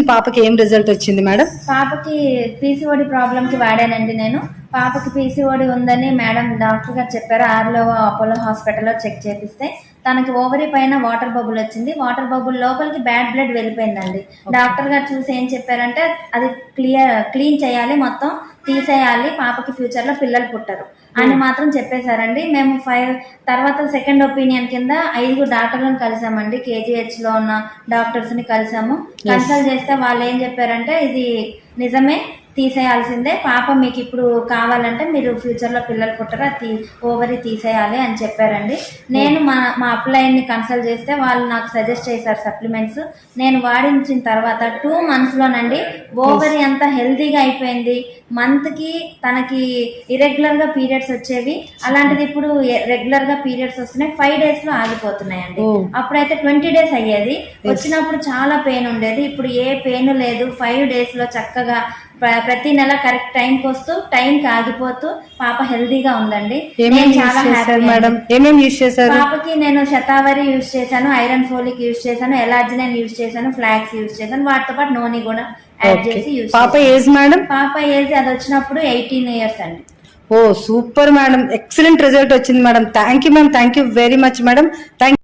పాపకి ఏం రిజల్ట్ వచ్చింది మేడం? పాపకి పీసీఓడి ప్రాబ్లం కి వాడానండి నేను. పాపకి పీసీఓడి ఉందని మేడం డాక్టర్ గారు చెప్పారు. ఆర్లో అపోలో హాస్పిటల్లో చెక్ చేపిస్తే తనకి ఓవరీ పైన వాటర్ బబుల్ వచ్చింది. వాటర్ బబుల్ లోపలికి బ్యాడ్ బ్లడ్ వెళ్ళిపోయిందండి. డాక్టర్ గారు చూసి ఏం చెప్పారంటే అది క్లీన్ చేయాలి, మొత్తం తీసేయాలి, పాపకి ఫ్యూచర్ లో పిల్లలు పుట్టరు అని మాత్రం చెప్పేశారండి. మేము 5 తర్వాత సెకండ్ ఒపీనియన్ కింద 5 డాక్టర్లను కలిసామండి. కేజీహెచ్ లో ఉన్న డాక్టర్స్ ని కలిసాము. కన్సల్ట్ చేస్తే వాళ్ళు ఏం చెప్పారంటే ఇది నిజమే, తీసేయాల్సిందే, పాప మీకు ఇప్పుడు కావాలంటే మీరు ఫ్యూచర్ లో పిల్లలు పుట్టరు, అది ఓవరీ తీసేయాలి అని చెప్పారండి. నేను మా అప్లైన్ని కన్సల్ట్ చేస్తే వాళ్ళు నాకు సజెస్ట్ చేశారు సప్లిమెంట్స్. నేను వాడించిన తర్వాత 2 months లోనండి ఓవరీ అంతా హెల్తీగా అయిపోయింది. మంత్ కి తనకి ఇరెగ్యులర్ గా పీరియడ్స్ వచ్చేవి, అలాంటిది ఇప్పుడు రెగ్యులర్ గా పీరియడ్స్ వస్తున్నాయి. 5 days లో ఆగిపోతున్నాయండి. అప్పుడైతే 20 days అయ్యేది. వచ్చినప్పుడు చాలా పెయిన్ ఉండేది, ఇప్పుడు ఏ పెయిన్ లేదు. 5 days లో చక్కగా ప్రతి నెల కరెక్ట్ టైంకి వస్తూ టైంకి ఆగిపోతూ పాప హెల్దీగా ఉందండి. నేను చాలా హ్యాపీ. పాపకి నేను శతావరి యూజ్ చేశాను, ఐరన్ ఫోలిక్ యూజ్ చేశాను, ఎలార్జినైన్ యూజ్ చేశాను, ఫ్లాక్స్ యూజ్ చేశాను, వాటితో పాటు నోని కూడా యాడ్ చేసి యూజ్. పాప ఏజ్ మేడం? పాప ఏజ్ అది వచ్చినప్పుడు 18 years అండి. ఓ సూపర్ మేడం, ఎక్సలెంట్ రిజల్ట్ వచ్చింది madam. Thank you ma'am, thank you very much madam. Thank